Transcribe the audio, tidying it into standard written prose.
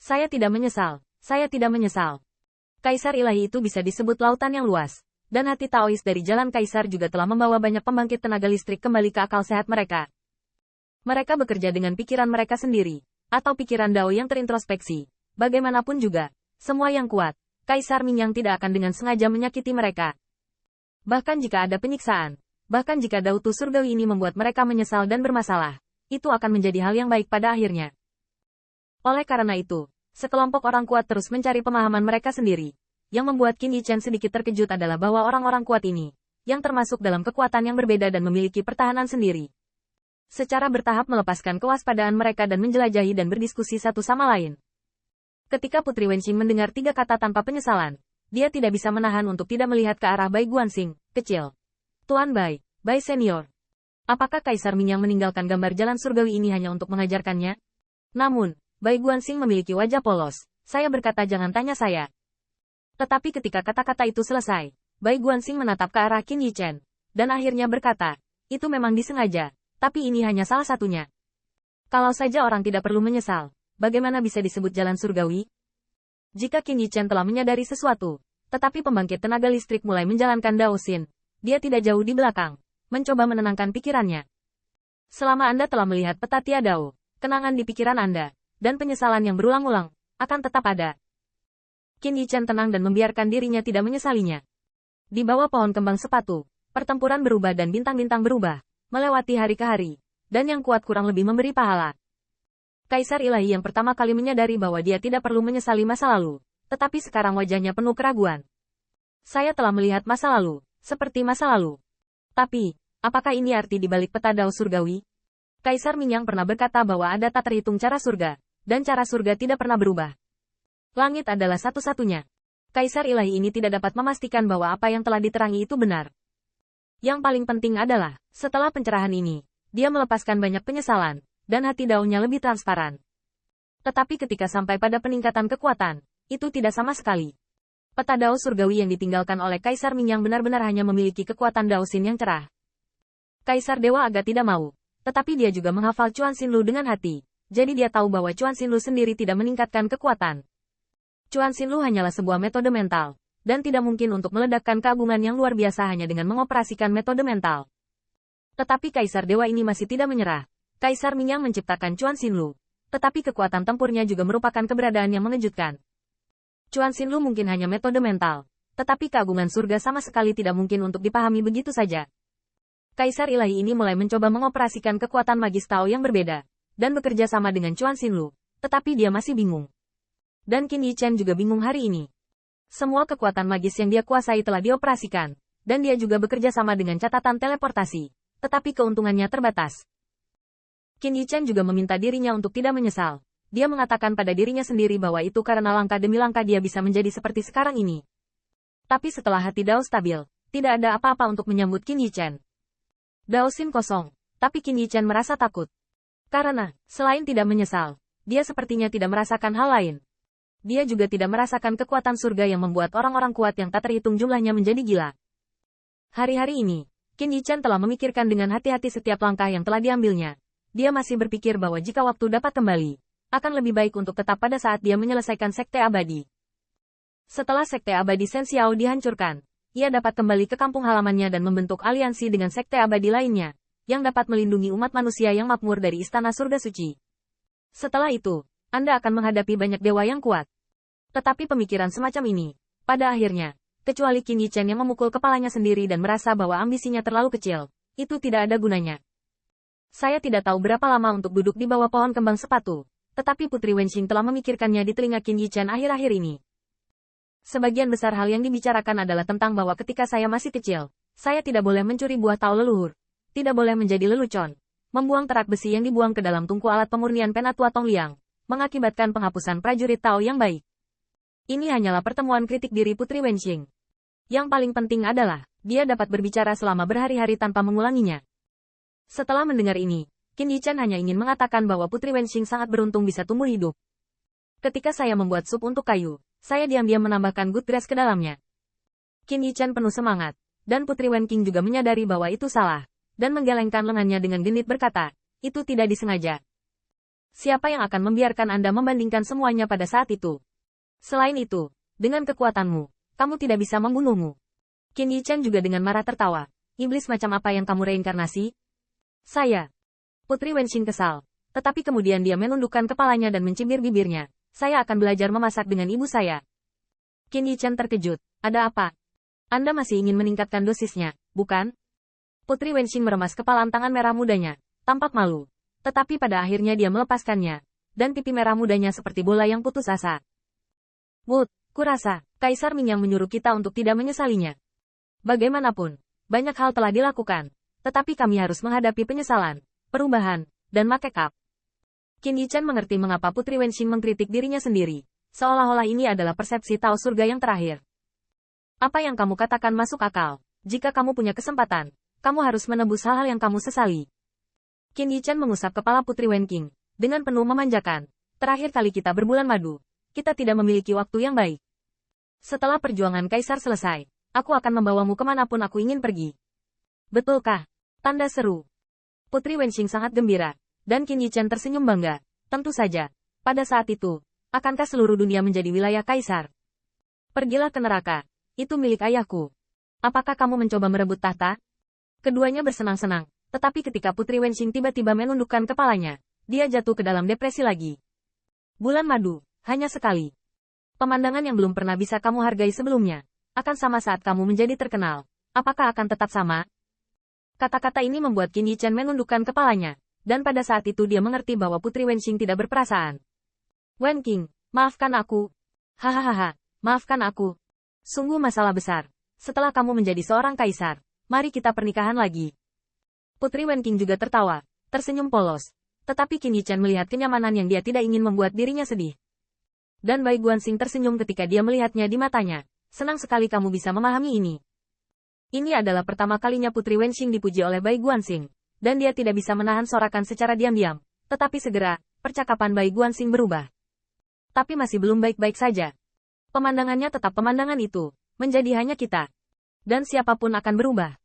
Saya tidak menyesal. Saya tidak menyesal. Kaisar ilahi itu bisa disebut lautan yang luas. Dan hati Taois dari Jalan Kaisar juga telah membawa banyak pembangkit tenaga listrik kembali ke akal sehat mereka. Mereka bekerja dengan pikiran mereka sendiri, atau pikiran Dao yang terintrospeksi. Bagaimanapun juga, semua yang kuat, Kaisar Ming yang tidak akan dengan sengaja menyakiti mereka. Bahkan jika ada penyiksaan, bahkan jika Dao Tu Surgawi ini membuat mereka menyesal dan bermasalah, itu akan menjadi hal yang baik pada akhirnya. Oleh karena itu, sekelompok orang kuat terus mencari pemahaman mereka sendiri. Yang membuat Qin Yichen sedikit terkejut adalah bahwa orang-orang kuat ini, yang termasuk dalam kekuatan yang berbeda dan memiliki pertahanan sendiri, secara bertahap melepaskan kewaspadaan mereka dan menjelajahi dan berdiskusi satu sama lain. Ketika Putri Wenqing mendengar 3 kata tanpa penyesalan, dia tidak bisa menahan untuk tidak melihat ke arah Bai Guanxing, kecil. Tuan Bai, Bai Senior. Apakah Kaisar Ming yang meninggalkan gambar jalan surgawi ini hanya untuk mengajarkannya? Namun, Bai Guanxing memiliki wajah polos. Saya berkata jangan tanya saya. Tetapi ketika kata-kata itu selesai, Bai Guanxing menatap ke arah Qin Yichen, dan akhirnya berkata, itu memang disengaja, tapi ini hanya salah satunya. Kalau saja orang tidak perlu menyesal, bagaimana bisa disebut jalan surgawi? Jika Qin Yichen telah menyadari sesuatu, tetapi pembangkit tenaga listrik mulai menjalankan Dao Xin, dia tidak jauh di belakang, mencoba menenangkan pikirannya. Selama Anda telah melihat peta Tia Dao, kenangan di pikiran Anda, dan penyesalan yang berulang-ulang, akan tetap ada. Qin Yichen tenang dan membiarkan dirinya tidak menyesalinya. Di bawah pohon kembang sepatu, pertempuran berubah dan bintang-bintang berubah, melewati hari ke hari, dan yang kuat kurang lebih memberi pahala. Kaisar ilahi yang pertama kali menyadari bahwa dia tidak perlu menyesali masa lalu, tetapi sekarang wajahnya penuh keraguan. Saya telah melihat masa lalu, seperti masa lalu. Tapi, apakah ini arti di balik peta Dao surgawi? Kaisar Ming yang pernah berkata bahwa ada tak terhitung cara surga, dan cara surga tidak pernah berubah. Langit adalah satu-satunya. Kaisar ilahi ini tidak dapat memastikan bahwa apa yang telah diterangi itu benar. Yang paling penting adalah, setelah pencerahan ini, dia melepaskan banyak penyesalan, dan hati Dao-nya lebih transparan. Tetapi ketika sampai pada peningkatan kekuatan, itu tidak sama sekali. Peta Dao surgawi yang ditinggalkan oleh Kaisar Ming yang benar-benar hanya memiliki kekuatan Dao Xin yang cerah. Kaisar Dewa agak tidak mau, tetapi dia juga menghafal Chuan Xinlu dengan hati, jadi dia tahu bahwa Chuan Xinlu sendiri tidak meningkatkan kekuatan. Chuan Xinlu hanyalah sebuah metode mental, dan tidak mungkin untuk meledakkan keagungan yang luar biasa hanya dengan mengoperasikan metode mental. Tetapi Kaisar Dewa ini masih tidak menyerah. Kaisar Ming yang menciptakan Chuan Xinlu, tetapi kekuatan tempurnya juga merupakan keberadaan yang mengejutkan. Chuan Xinlu mungkin hanya metode mental, tetapi keagungan surga sama sekali tidak mungkin untuk dipahami begitu saja. Kaisar ilahi ini mulai mencoba mengoperasikan kekuatan magis Tao yang berbeda, dan bekerja sama dengan Chuan Xinlu, tetapi dia masih bingung. Dan Qin Yichen juga bingung hari ini. Semua kekuatan magis yang dia kuasai telah dioperasikan, dan dia juga bekerja sama dengan catatan teleportasi, tetapi keuntungannya terbatas. Qin Yichen juga meminta dirinya untuk tidak menyesal. Dia mengatakan pada dirinya sendiri bahwa itu karena langkah demi langkah dia bisa menjadi seperti sekarang ini. Tapi setelah hati Dao stabil, tidak ada apa-apa untuk menyambut Qin Yichen. Dao Xin kosong, tapi Qin Yichen merasa takut. Karena, selain tidak menyesal, dia sepertinya tidak merasakan hal lain. Dia juga tidak merasakan kekuatan surga yang membuat orang-orang kuat yang tak terhitung jumlahnya menjadi gila. Hari-hari ini, Qin Yichen telah memikirkan dengan hati-hati setiap langkah yang telah diambilnya. Dia masih berpikir bahwa jika waktu dapat kembali, akan lebih baik untuk tetap pada saat dia menyelesaikan Sekte Abadi. Setelah Sekte Abadi Shen Xiao dihancurkan, ia dapat kembali ke kampung halamannya dan membentuk aliansi dengan Sekte Abadi lainnya, yang dapat melindungi umat manusia yang makmur dari Istana Surga Suci. Setelah itu, Anda akan menghadapi banyak dewa yang kuat. Tetapi pemikiran semacam ini, pada akhirnya, kecuali Qin Yichen yang memukul kepalanya sendiri dan merasa bahwa ambisinya terlalu kecil, itu tidak ada gunanya. Saya tidak tahu berapa lama untuk duduk di bawah pohon kembang sepatu, tetapi Putri Wenqing telah memikirkannya di telinga Qin Yichen akhir-akhir ini. Sebagian besar hal yang dibicarakan adalah tentang bahwa ketika saya masih kecil, saya tidak boleh mencuri buah Tao leluhur, tidak boleh menjadi lelucon, membuang terak besi yang dibuang ke dalam tungku alat pemurnian Penatua Tongliang, mengakibatkan penghapusan prajurit Tao yang baik. Ini hanyalah pertemuan kritik diri Putri Wenqing. Yang paling penting adalah, dia dapat berbicara selama berhari-hari tanpa mengulanginya. Setelah mendengar ini, Qin Yichen hanya ingin mengatakan bahwa Putri Wenqing sangat beruntung bisa tumbuh hidup. Ketika saya membuat sup untuk kayu, saya diam-diam menambahkan good grass ke dalamnya. Qin Yichen penuh semangat, dan Putri Wenqing juga menyadari bahwa itu salah, dan menggelengkan lengannya dengan genit berkata, itu tidak disengaja. Siapa yang akan membiarkan Anda membandingkan semuanya pada saat itu? Selain itu, dengan kekuatanmu, kamu tidak bisa membunuhmu. Qin Yichen juga dengan marah tertawa. Iblis macam apa yang kamu reinkarnasi? Saya. Putri Wenxing kesal. Tetapi kemudian dia menundukkan kepalanya dan mencibir bibirnya. Saya akan belajar memasak dengan ibu saya. Qin Yichen terkejut. Ada apa? Anda masih ingin meningkatkan dosisnya, bukan? Putri Wenxing meremas kepalan tangan merah mudanya. Tampak malu. Tetapi pada akhirnya dia melepaskannya. Dan pipi merah mudanya seperti bola yang putus asa. Wood, kurasa, Kaisar Ming yang menyuruh kita untuk tidak menyesalinya. Bagaimanapun, banyak hal telah dilakukan. Tetapi kami harus menghadapi penyesalan, perubahan, dan makeup. Qin Yichen mengerti mengapa Putri Wenxing mengkritik dirinya sendiri. Seolah-olah ini adalah persepsi Tao surga yang terakhir. Apa yang kamu katakan masuk akal. Jika kamu punya kesempatan, kamu harus menebus hal-hal yang kamu sesali. Qin Yichen mengusap kepala Putri Wenqing dengan penuh memanjakan. Terakhir kali kita berbulan madu, kita tidak memiliki waktu yang baik. Setelah perjuangan Kaisar selesai, aku akan membawamu kemanapun aku ingin pergi. Betulkah? Tanda seru. Putri Wenxing sangat gembira, dan Qin Yichen tersenyum bangga. Tentu saja, pada saat itu, akankah seluruh dunia menjadi wilayah Kaisar? Pergilah ke neraka, itu milik ayahku. Apakah kamu mencoba merebut tahta? Keduanya bersenang-senang. Tetapi ketika Putri Wenxing tiba-tiba menundukkan kepalanya, dia jatuh ke dalam depresi lagi. Bulan madu, hanya sekali. Pemandangan yang belum pernah bisa kamu hargai sebelumnya, akan sama saat kamu menjadi terkenal. Apakah akan tetap sama? Kata-kata ini membuat Qin Yichen menundukkan kepalanya, dan pada saat itu dia mengerti bahwa Putri Wenxing tidak berperasaan. Wenqing, maafkan aku. Hahaha, maafkan aku. Sungguh masalah besar. Setelah kamu menjadi seorang kaisar, mari kita pernikahan lagi. Putri Wenqing juga tertawa, tersenyum polos. Tetapi Qin Yichen melihat kenyamanan yang dia tidak ingin membuat dirinya sedih. Dan Bai Guanxing tersenyum ketika dia melihatnya di matanya. Senang sekali kamu bisa memahami ini. Ini adalah pertama kalinya Putri Wenxing dipuji oleh Bai Guanxing, dan dia tidak bisa menahan sorakan secara diam-diam. Tetapi segera, percakapan Bai Guanxing berubah. Tapi masih belum baik-baik saja. Pemandangannya tetap pemandangan itu, menjadi hanya kita. Dan siapapun akan berubah.